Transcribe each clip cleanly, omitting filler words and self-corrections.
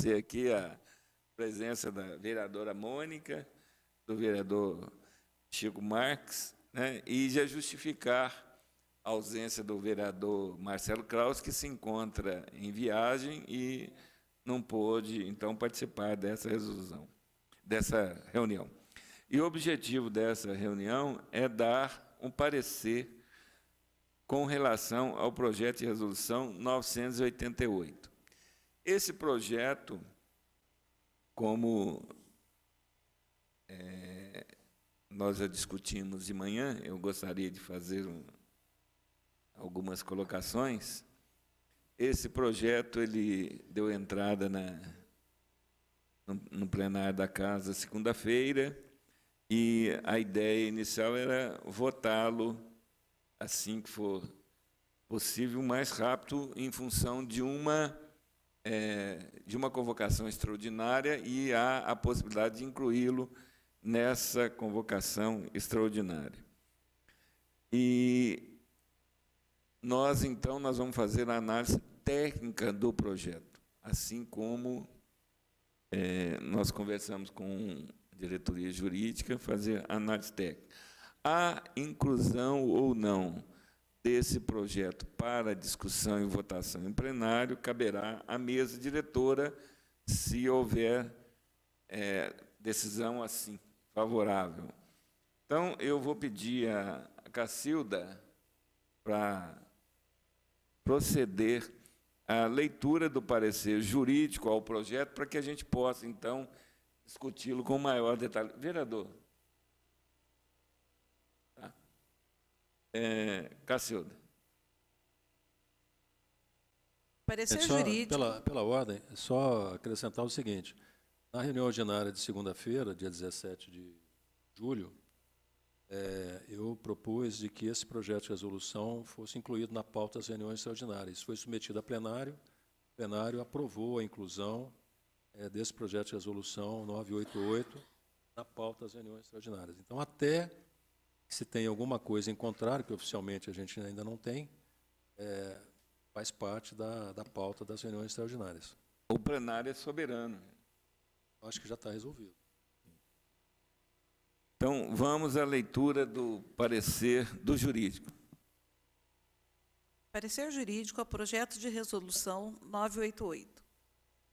agradecer aqui a presença da vereadora Mônica, do vereador Chico Marques, né, e já justificar a ausência do vereador Marcelo Kraus, que se encontra em viagem e não pôde, então, participar dessa reunião. E o objetivo dessa reunião é dar um parecer com relação ao projeto de resolução 988. Esse projeto, como nós já discutimos de manhã, eu gostaria de fazer algumas colocações. Esse projeto ele deu entrada no plenário da Casa segunda-feira, e a ideia inicial era votá-lo assim que for possível, o mais rápido, em função de uma convocação extraordinária, e há a possibilidade de incluí-lo nessa convocação extraordinária. E nós, então, vamos fazer a análise técnica do projeto, assim como nós conversamos com a diretoria jurídica, fazer análise técnica. A inclusão ou não desse projeto para discussão e votação em plenário caberá à mesa diretora, se houver decisão assim favorável. Então, eu vou pedir a Cacilda para proceder à leitura do parecer jurídico ao projeto, para que a gente possa, então, discuti-lo com maior detalhe. Vereador. Tá. Cacilda. Parecer jurídico. Pela ordem, só acrescentar o seguinte: na reunião ordinária de segunda-feira, dia 17 de julho, eu propus de que esse projeto de resolução fosse incluído na pauta das reuniões extraordinárias. Isso foi submetido a plenário, o plenário aprovou a inclusão desse projeto de resolução 988 na pauta das reuniões extraordinárias. Então, até que se tenha alguma coisa em contrário, que oficialmente a gente ainda não tem, faz parte da pauta das reuniões extraordinárias. O plenário é soberano. Acho que já está resolvido. Então, vamos à leitura do parecer do jurídico. Parecer jurídico ao projeto de resolução 988.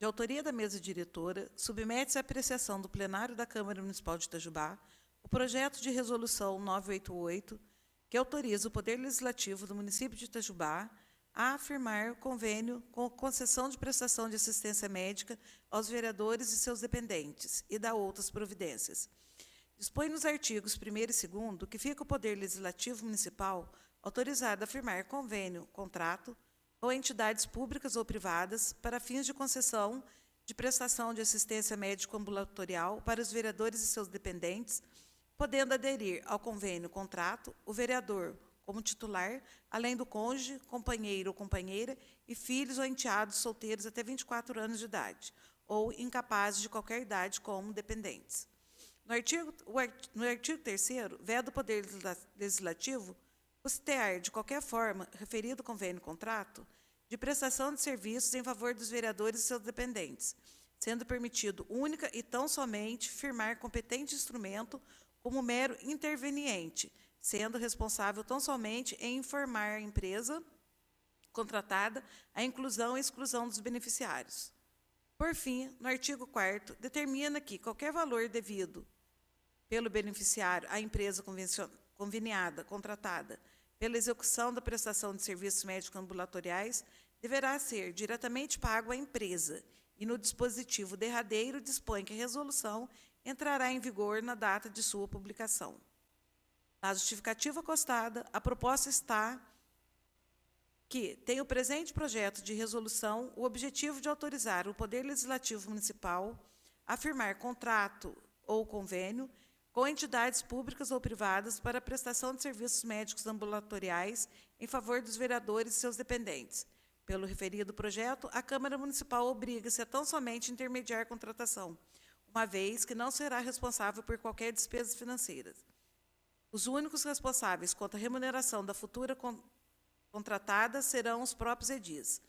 De autoria da mesa diretora, submete-se à apreciação do plenário da Câmara Municipal de Itajubá o projeto de resolução 988, que autoriza o Poder Legislativo do município de Itajubá a afirmar convênio com concessão de prestação de assistência médica aos vereadores e seus dependentes, e dá outras providências. Dispõe nos artigos 1º e 2º que fica o Poder Legislativo Municipal autorizado a firmar convênio, contrato, com entidades públicas ou privadas para fins de concessão de prestação de assistência médico-ambulatorial para os vereadores e seus dependentes, podendo aderir ao convênio, contrato, o vereador como titular, além do cônjuge, companheiro ou companheira e filhos ou enteados solteiros até 24 anos de idade, ou incapazes de qualquer idade como dependentes. No artigo 3º, veda o Poder Legislativo custear, de qualquer forma, referido convênio-contrato, de prestação de serviços em favor dos vereadores e seus dependentes, sendo permitido única e tão somente firmar competente instrumento como mero interveniente, sendo responsável tão somente em informar a empresa contratada a inclusão e exclusão dos beneficiários. Por fim, no artigo 4º, determina que qualquer valor devido pelo beneficiário à empresa conveniada, contratada, pela execução da prestação de serviços médicos ambulatoriais, deverá ser diretamente pago à empresa, e no dispositivo derradeiro dispõe que a resolução entrará em vigor na data de sua publicação. Na justificativa constada, a proposta está que tem o presente projeto de resolução o objetivo de autorizar o Poder Legislativo Municipal a firmar contrato ou convênio com entidades públicas ou privadas para a prestação de serviços médicos ambulatoriais em favor dos vereadores e seus dependentes. Pelo referido projeto, a Câmara Municipal obriga-se a tão somente intermediar a contratação, uma vez que não será responsável por qualquer despesa financeira. Os únicos responsáveis quanto à remuneração da futura contratada serão os próprios edis.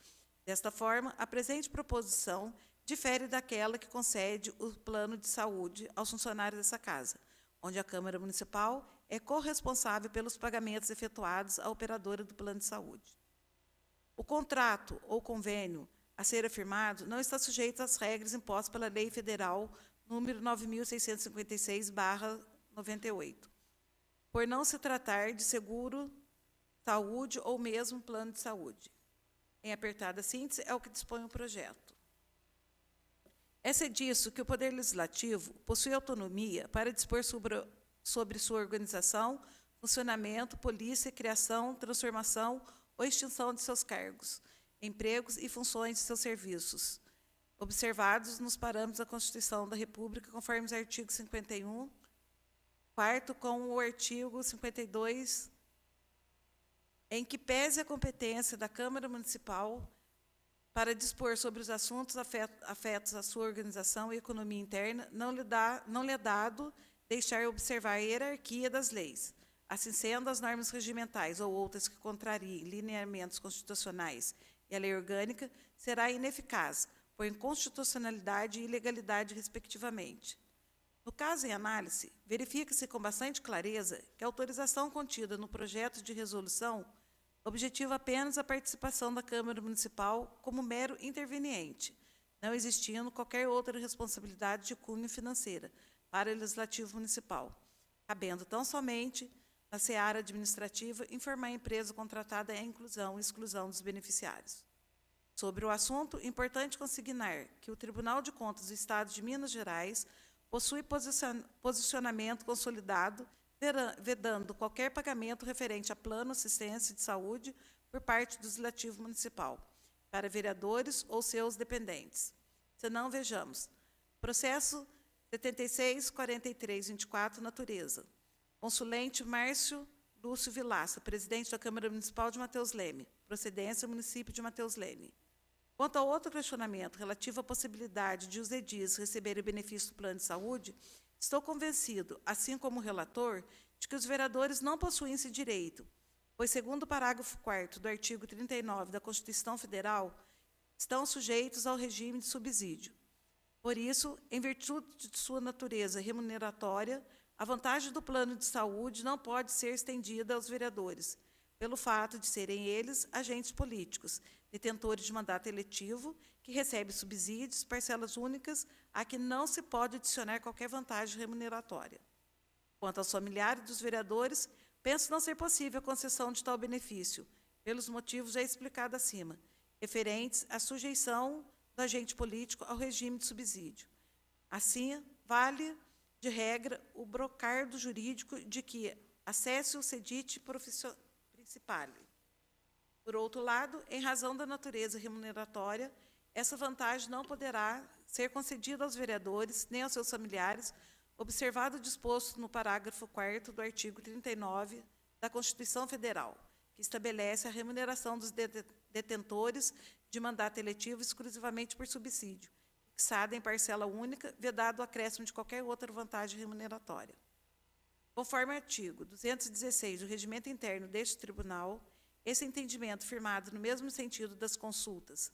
Desta forma, a presente proposição difere daquela que concede o plano de saúde aos funcionários dessa casa, onde a Câmara Municipal é corresponsável pelos pagamentos efetuados à operadora do plano de saúde. O contrato ou convênio a ser afirmado não está sujeito às regras impostas pela Lei Federal número 9.656/98, por não se tratar de seguro saúde ou mesmo plano de saúde. Em apertada síntese, é o que dispõe o projeto. É disso que o Poder Legislativo possui autonomia para dispor sobre sua organização, funcionamento, polícia, criação, transformação ou extinção de seus cargos, empregos e funções de seus serviços, observados nos parâmetros da Constituição da República, conforme os artigos 51, 4º com o artigo 52, em que pese a competência da Câmara Municipal para dispor sobre os assuntos afetos à sua organização e economia interna, não lhe é dado deixar observar a hierarquia das leis. Assim sendo, as normas regimentais ou outras que contrariem lineamentos constitucionais e a lei orgânica será ineficaz, por inconstitucionalidade e ilegalidade, respectivamente. No caso em análise, verifica-se com bastante clareza que a autorização contida no projeto de resolução objetiva apenas a participação da Câmara Municipal como mero interveniente, não existindo qualquer outra responsabilidade de cunho financeira para o Legislativo Municipal, cabendo tão somente na seara administrativa informar a empresa contratada a inclusão e exclusão dos beneficiários. Sobre o assunto, é importante consignar que o Tribunal de Contas do Estado de Minas Gerais possui posicionamento consolidado, vedando qualquer pagamento referente a plano assistência de saúde por parte do Legislativo Municipal, para vereadores ou seus dependentes. Senão, vejamos. Processo 76.43.24, natureza. Consulente Márcio Lúcio Vilaça, presidente da Câmara Municipal de Mateus Leme. Procedência, município de Mateus Leme. Quanto ao outro questionamento relativo à possibilidade de os edis receberem o benefício do plano de saúde, estou convencido, assim como o relator, de que os vereadores não possuem esse direito, pois, segundo o parágrafo 4º do artigo 39 da Constituição Federal, estão sujeitos ao regime de subsídio. Por isso, em virtude de sua natureza remuneratória, a vantagem do plano de saúde não pode ser estendida aos vereadores, pelo fato de serem eles agentes políticos, detentores de mandato eletivo, que recebem subsídios, parcelas únicas, a que não se pode adicionar qualquer vantagem remuneratória. Quanto aos familiares dos vereadores, penso não ser possível a concessão de tal benefício, pelos motivos já explicados acima, referentes à sujeição do agente político ao regime de subsídio. Assim, vale, de regra, o brocardo jurídico de que acesse o sedite principale. Por outro lado, em razão da natureza remuneratória, essa vantagem não poderá ser concedida aos vereadores nem aos seus familiares, observado o disposto no parágrafo 4º do artigo 39 da Constituição Federal, que estabelece a remuneração dos detentores de mandato eletivo exclusivamente por subsídio, fixada em parcela única, vedado o acréscimo de qualquer outra vantagem remuneratória. Conforme o artigo 216 do Regimento Interno deste Tribunal, esse entendimento, firmado no mesmo sentido das consultas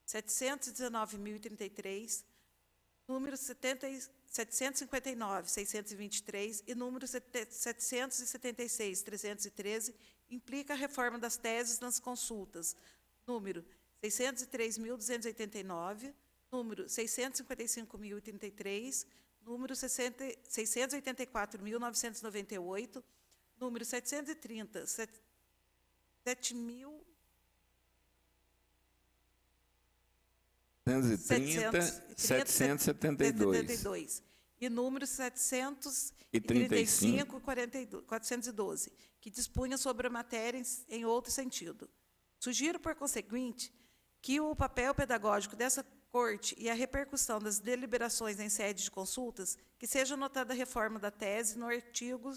719.033, número 759.623 e número 776.313, implica a reforma das teses nas consultas número 603.289, número 655.033, número 684.998, número 730, 772 e número 735.412, que dispunha sobre a matéria em outro sentido. Sugiro, por conseguinte, que o papel pedagógico dessa Corte e a repercussão das deliberações em sede de consultas, que seja notada a reforma da tese no arquivo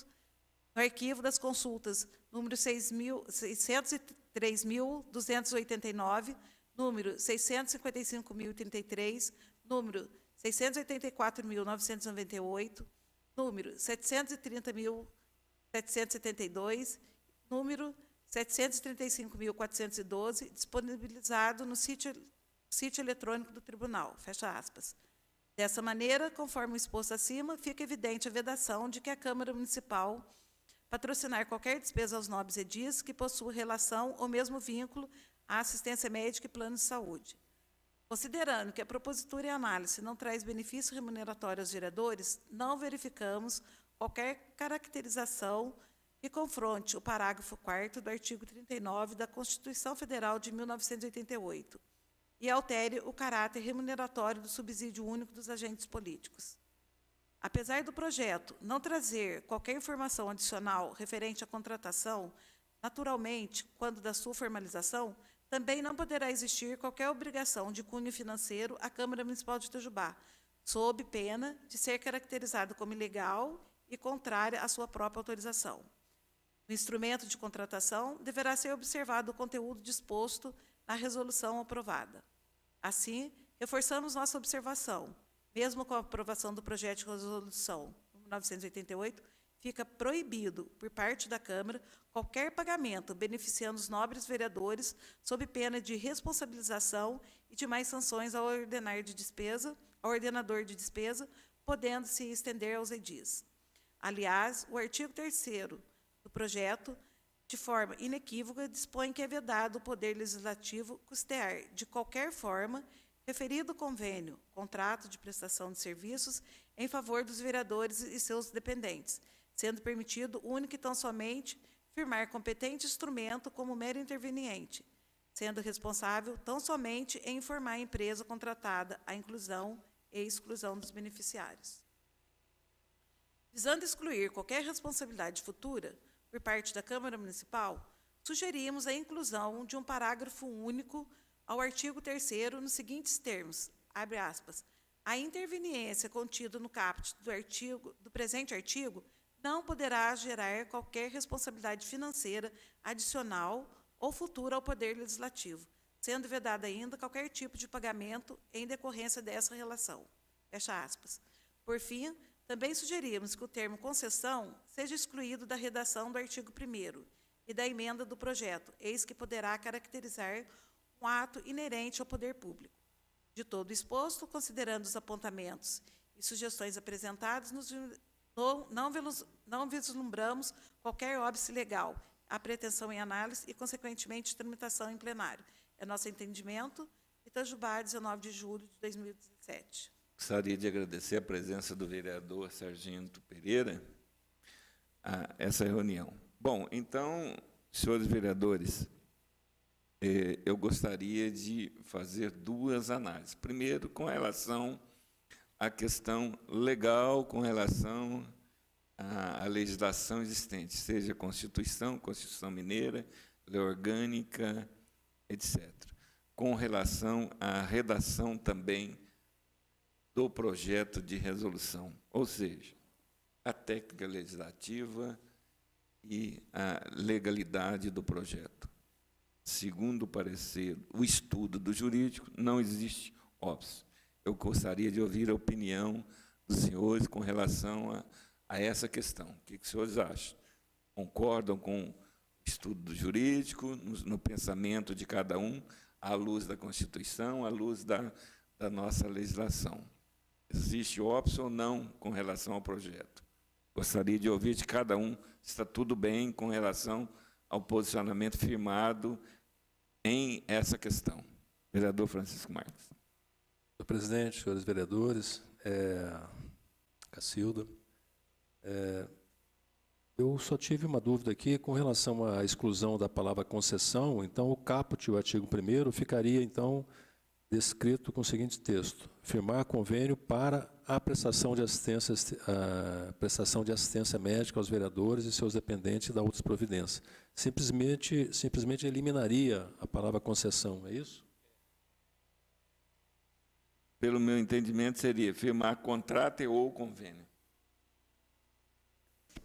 das consultas número 603.289, número 655.033, número 684.998, número 730.772, número 735.412, disponibilizado no sítio sítio eletrônico do tribunal, fecha aspas. Dessa maneira, conforme o exposto acima, fica evidente a vedação de que a Câmara Municipal patrocinar qualquer despesa aos nobres edis que possua relação ou mesmo vínculo à assistência médica e plano de saúde. Considerando que a propositura e análise não traz benefício remuneratório aos vereadores, não verificamos qualquer caracterização que confronte o parágrafo 4º do artigo 39 da Constituição Federal de 1988 e altere o caráter remuneratório do subsídio único dos agentes políticos. Apesar do projeto não trazer qualquer informação adicional referente à contratação, naturalmente, quando da sua formalização, também não poderá existir qualquer obrigação de cunho financeiro à Câmara Municipal de Itajubá, sob pena de ser caracterizado como ilegal e contrária à sua própria autorização. No instrumento de contratação, deverá ser observado o conteúdo disposto na resolução aprovada. Assim, reforçamos nossa observação. Mesmo com a aprovação do projeto de resolução 988, fica proibido, por parte da Câmara, qualquer pagamento beneficiando os nobres vereadores sob pena de responsabilização e de mais sanções ao ordenador de despesa, podendo se estender aos edis. Aliás, o artigo 3º do projeto, de forma inequívoca, dispõe que é vedado o Poder Legislativo custear, de qualquer forma, referido convênio, contrato de prestação de serviços em favor dos vereadores e seus dependentes, sendo permitido único e tão somente firmar competente instrumento como mero interveniente, sendo responsável tão somente em informar a empresa contratada a inclusão e exclusão dos beneficiários. Visando excluir qualquer responsabilidade futura por parte da Câmara Municipal, sugerimos a inclusão de um parágrafo único ao artigo 3º nos seguintes termos, abre aspas, a interveniência contida no caput do presente artigo não poderá gerar qualquer responsabilidade financeira adicional ou futura ao Poder Legislativo, sendo vedado ainda qualquer tipo de pagamento em decorrência dessa relação, fecha aspas. Por fim, também sugerimos que o termo concessão seja excluído da redação do artigo 1º e da emenda do projeto, eis que poderá caracterizar um ato inerente ao poder público. De todo o exposto, considerando os apontamentos e sugestões apresentados, não vislumbramos qualquer óbice legal, a pretensão em análise e, consequentemente, tramitação em plenário. É nosso entendimento. Itajubá, 19 de julho de 2017. Gostaria de agradecer a presença do vereador Sargento Pereira a essa reunião. Bom, então, senhores vereadores, eu gostaria de fazer duas análises. Primeiro, com relação à questão legal, com relação à legislação existente, seja Constituição, Constituição Mineira, Lei Orgânica, etc. Com relação à redação também do projeto de resolução, ou seja, a técnica legislativa e a legalidade do projeto. Segundo o parecer, o estudo do jurídico, não existe óbice. Eu gostaria de ouvir a opinião dos senhores com relação a essa questão. O que os senhores acham? Concordam com o estudo do jurídico, no pensamento de cada um, à luz da Constituição, à luz da nossa legislação? Existe óbice ou não com relação ao projeto? Gostaria de ouvir de cada um se está tudo bem com relação ao posicionamento firmado em essa questão. Vereador Francisco Marques. Senhor presidente, senhores vereadores, Cacilda, eu só tive uma dúvida aqui com relação à exclusão da palavra concessão. Então, o caput, o artigo 1º, ficaria, então, descrito com o seguinte texto: firmar convênio para a prestação de assistência médica aos vereadores e seus dependentes e da outras providências. Simplesmente eliminaria a palavra concessão, é isso? Pelo meu entendimento, seria firmar contrato ou convênio.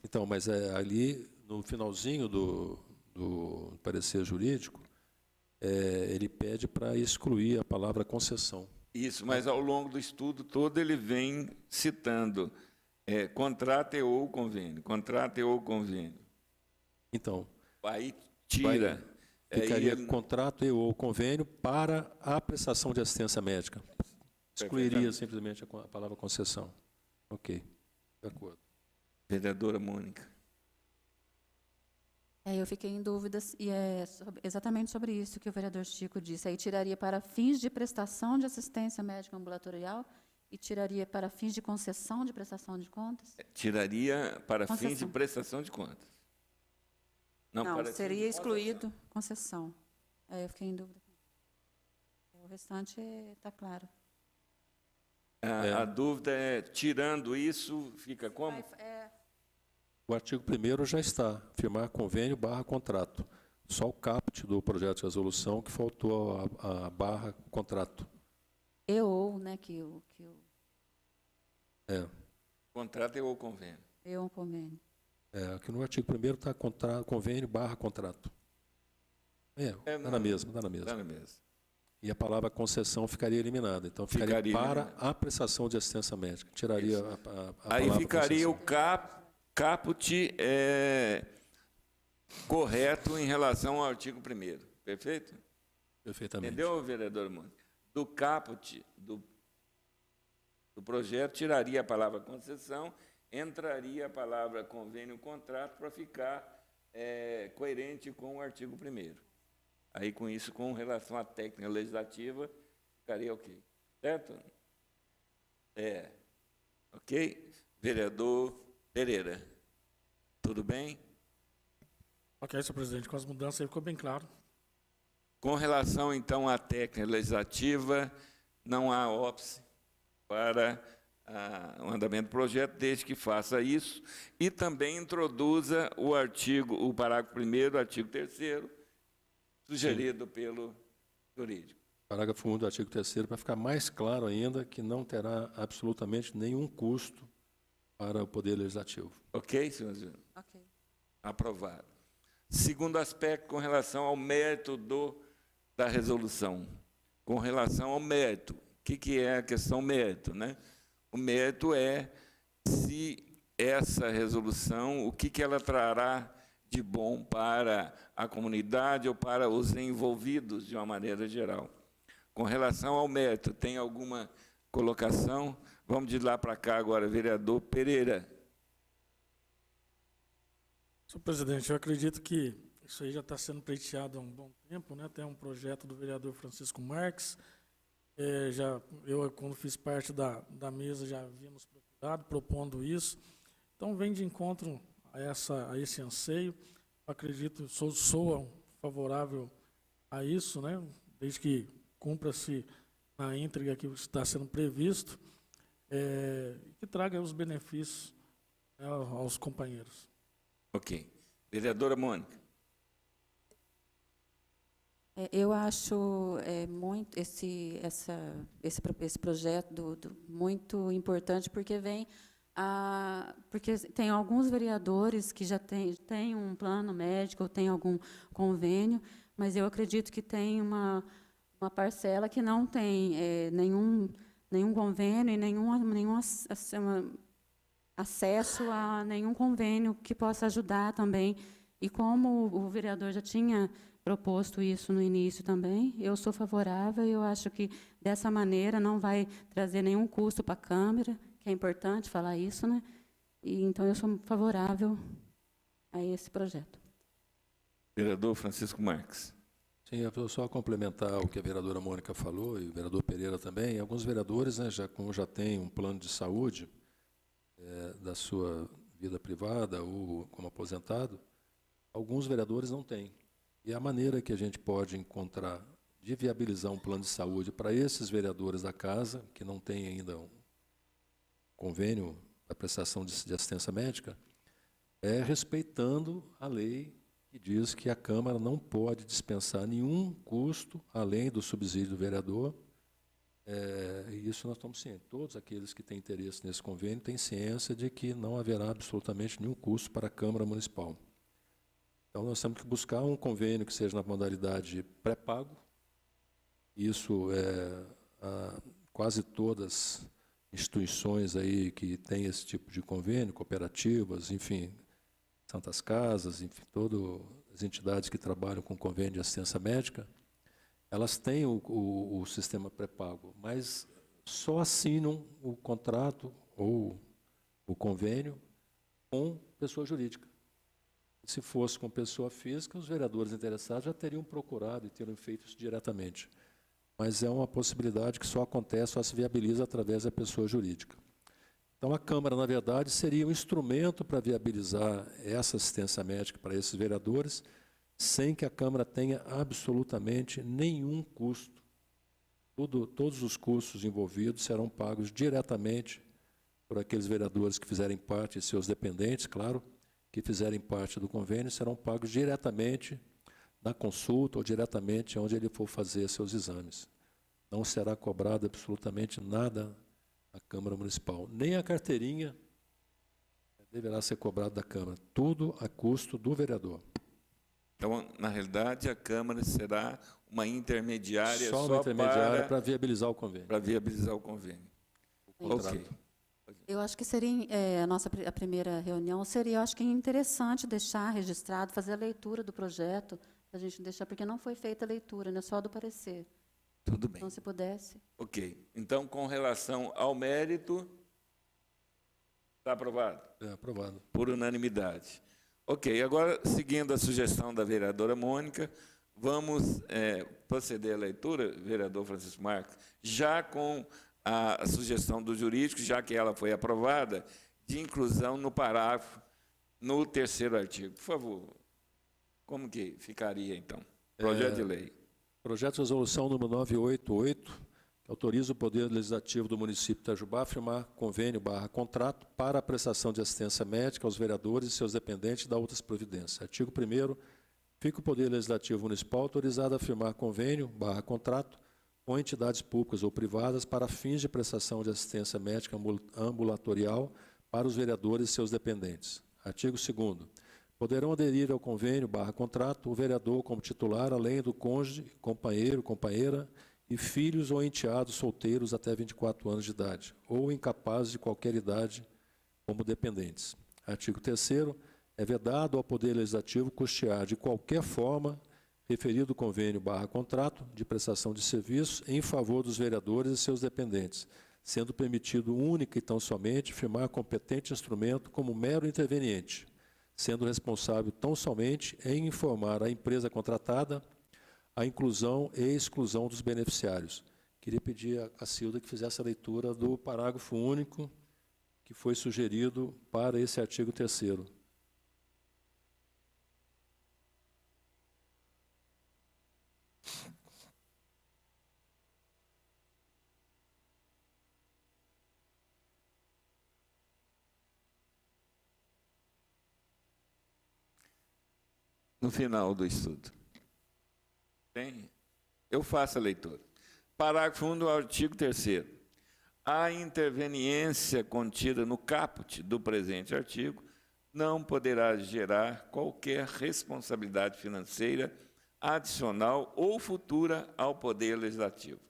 Então, mas ali, no finalzinho do parecer jurídico, ele pede para excluir a palavra concessão. Isso, mas ao longo do estudo todo ele vem citando contrato ou convênio, contrato ou convênio. Então, aí tira Ficaria contrato e ou convênio para a prestação de assistência médica. Excluiria simplesmente a palavra concessão. Ok, de acordo. Vereadora Mônica. Eu fiquei em dúvidas, e é exatamente sobre isso que o vereador Chico disse. Aí tiraria para fins de prestação de assistência médica ambulatorial e tiraria para fins de concessão de prestação de contas? Tiraria para Concessão. fins de prestação de contas. Não, para seria fins de excluído concessão. Eu fiquei em dúvida. O restante está claro. A dúvida é, tirando isso, fica como? O artigo 1º já está, firmar convênio / contrato. Só o caput do projeto de resolução que faltou a barra contrato. Né, que o Contrato ou convênio. convênio. Aqui no artigo 1º está convênio / contrato. Está na mesma. Está na mesma. E a palavra concessão ficaria eliminada. Então, ficaria para a prestação de assistência médica. Tiraria a Aí palavra ficaria concessão. o caput correto em relação ao artigo 1º. Perfeito? Perfeitamente. Entendeu, vereador Mônica? Do caput do projeto, tiraria a palavra concessão, entraria a palavra convênio-contrato para ficar coerente com o artigo 1º. Aí, com isso, com relação à técnica legislativa, ficaria ok. Certo? Ok? Vereador Pereira. Tudo bem? Ok, senhor presidente. Com as mudanças aí ficou bem claro. Com relação, então, à técnica legislativa, não há óbice para o andamento do projeto, desde que faça isso, e também introduza o parágrafo 1º, artigo 3º, sugerido pelo jurídico. Parágrafo 1 do artigo 3º, para ficar mais claro ainda que não terá absolutamente nenhum custo para o Poder Legislativo. Ok, senhor Júnior? Ok. Aprovado. Segundo aspecto, com relação ao mérito da resolução. Com relação ao mérito. O que é a questão mérito, né? O mérito é se essa resolução, o que ela trará de bom para a comunidade ou para os envolvidos de uma maneira geral. Com relação ao mérito, tem alguma colocação? Vamos de lá para cá agora, vereador Pereira. Senhor presidente, eu acredito que isso aí já está sendo pleiteado há um bom tempo, né? Tem um projeto do vereador Francisco Marques. Eu, quando fiz parte da mesa, já havíamos procurado, propondo isso. Então, vem de encontro a esse anseio. Acredito, sou favorável a isso, né? Desde que cumpra-se na íntegra que está sendo previsto, que traga os benefícios, né, aos companheiros. Ok. Vereadora Mônica. Eu acho muito esse projeto muito importante, porque porque tem alguns vereadores que já têm um plano médico ou tem algum convênio, mas eu acredito que tem uma parcela que não tem nenhum convênio e nenhum acesso a nenhum convênio que possa ajudar também. E como o vereador já tinha proposto isso no início também, eu sou favorável, eu acho que dessa maneira não vai trazer nenhum custo para a Câmara, que é importante falar isso, né? E, então, eu sou favorável a esse projeto. Vereador Francisco Marques. Sim, eu vou só complementar o que a vereadora Mônica falou, e o vereador Pereira também. Alguns vereadores, né, como já têm um plano de saúde da sua vida privada ou como aposentado, alguns vereadores não têm. E a maneira que a gente pode encontrar de viabilizar um plano de saúde para esses vereadores da casa, que não têm ainda um convênio da prestação de assistência médica, é respeitando a lei que diz que a Câmara não pode dispensar nenhum custo além do subsídio do vereador. E isso nós estamos cientes. Todos aqueles que têm interesse nesse convênio têm ciência de que não haverá absolutamente nenhum custo para a Câmara Municipal. Então, nós temos que buscar um convênio que seja na modalidade pré-pago. Isso quase todas instituições aí que têm esse tipo de convênio, cooperativas, enfim, Santas Casas, enfim, todas as as entidades que trabalham com convênio de assistência médica, elas têm o sistema pré-pago, mas só assinam o contrato ou o convênio com pessoa jurídica. Se fosse com pessoa física, os vereadores interessados já teriam procurado e teriam feito isso diretamente. Mas é uma possibilidade que só acontece, só se viabiliza através da pessoa jurídica. Então, a Câmara, na verdade, seria um instrumento para viabilizar essa assistência médica para esses vereadores, sem que a Câmara tenha absolutamente nenhum custo. Todos os custos envolvidos serão pagos diretamente por aqueles vereadores que fizerem parte, e seus dependentes, claro, que fizerem parte do convênio, serão pagos diretamente na consulta ou diretamente onde ele for fazer seus exames. Não será cobrado absolutamente nada à Câmara Municipal. Nem a carteirinha deverá ser cobrada da Câmara. Tudo a custo do vereador. Então, na realidade, a Câmara será uma intermediária só uma intermediária para viabilizar o convênio. Para viabilizar o convênio. Ok. Eu acho que seria, a primeira reunião seria, eu acho que interessante deixar registrado, fazer a leitura do projeto, para a gente deixar, porque não foi feita a leitura, né, só do parecer. Tudo bem. Então, se pudesse. Ok. Então, com relação ao mérito, está aprovado? É aprovado. Por unanimidade. Ok, agora, seguindo a sugestão da vereadora Mônica, vamos proceder à leitura, vereador Francisco Marques, já com a sugestão do jurídico, já que ela foi aprovada, de inclusão no parágrafo, no 3º artigo. Por favor, como que ficaria, então? Projeto de lei. Projeto de resolução número 988, que autoriza o Poder Legislativo do município de Itajubá a firmar convênio/contrato para a prestação de assistência médica aos vereadores e seus dependentes e da outras providências. Artigo 1º, fica o Poder Legislativo Municipal autorizado a firmar convênio/contrato com entidades públicas ou privadas para fins de prestação de assistência médica ambulatorial para os vereadores e seus dependentes. Artigo 2º. Poderão aderir ao convênio/contrato o vereador como titular, além do cônjuge, companheiro, companheira e filhos ou enteados solteiros até 24 anos de idade, ou incapazes de qualquer idade como dependentes. Artigo 3º. É vedado ao Poder Legislativo custear de qualquer forma referido convênio/contrato de prestação de serviços em favor dos vereadores e seus dependentes, sendo permitido única e tão somente firmar competente instrumento como mero interveniente, sendo responsável tão somente em informar a empresa contratada a inclusão e exclusão dos beneficiários. Queria pedir a Cilda que fizesse a leitura do parágrafo único que foi sugerido para esse artigo 3º. No final do estudo. Bem, eu faço a leitura. Parágrafo 1 do artigo 3º. A interveniência contida no caput do presente artigo não poderá gerar qualquer responsabilidade financeira adicional ou futura ao Poder Legislativo,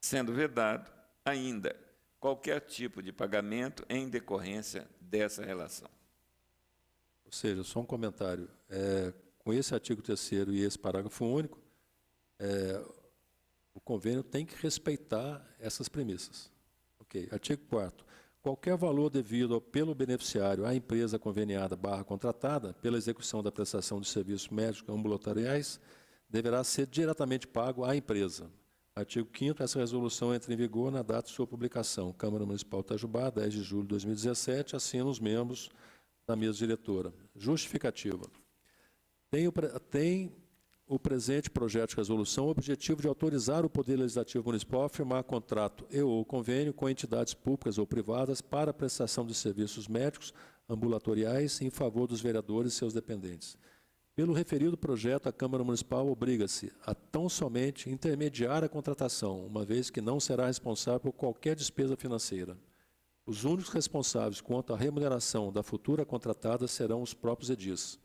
sendo vedado ainda qualquer tipo de pagamento em decorrência dessa relação. Ou seja, só um comentário. Com esse artigo 3º e esse parágrafo único, o convênio tem que respeitar essas premissas. Ok. Artigo 4º. Qualquer valor devido pelo beneficiário à empresa conveniada/contratada pela execução da prestação de serviços médicos ambulatoriais deverá ser diretamente pago à empresa. Artigo 5º. Essa resolução entra em vigor na data de sua publicação. Câmara Municipal de Itajubá, 10 de julho de 2017, assinam os membros da mesa diretora. Justificativa. Tem o presente projeto de resolução o objetivo de autorizar o Poder Legislativo Municipal a firmar contrato ou convênio com entidades públicas ou privadas para a prestação de serviços médicos ambulatoriais em favor dos vereadores e seus dependentes. Pelo referido projeto, a Câmara Municipal obriga-se a tão somente intermediar a contratação, uma vez que não será responsável por qualquer despesa financeira. Os únicos responsáveis quanto à remuneração da futura contratada serão os próprios edis.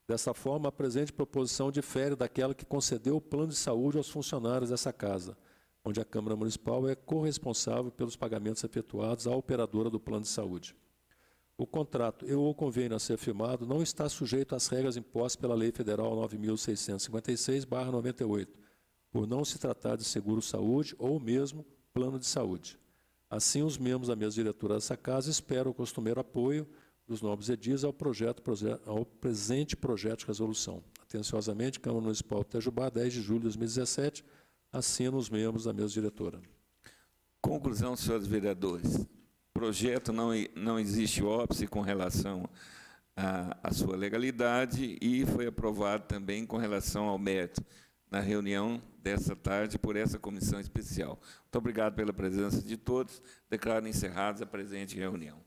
Dessa forma, a presente proposição difere daquela que concedeu o plano de saúde aos funcionários dessa casa, onde a Câmara Municipal é corresponsável pelos pagamentos efetuados à operadora do plano de saúde. o contrato e ou convênio a ser firmado não está sujeito às regras impostas pela Lei Federal 9.656/98, por não se tratar de seguro-saúde ou mesmo plano de saúde. Assim, os membros da mesa diretora dessa casa esperam o costumeiro apoio dos nobres edis ao presente projeto de resolução. Atenciosamente, Câmara Municipal de Itajubá, 10 de julho de 2017, assinam os membros da mesa diretora. Conclusão, senhores vereadores. Projeto não existe óbice com relação à sua legalidade e foi aprovado também com relação ao mérito na reunião dessa tarde por essa comissão especial. Muito obrigado pela presença de todos. Declaro encerradas a presente reunião.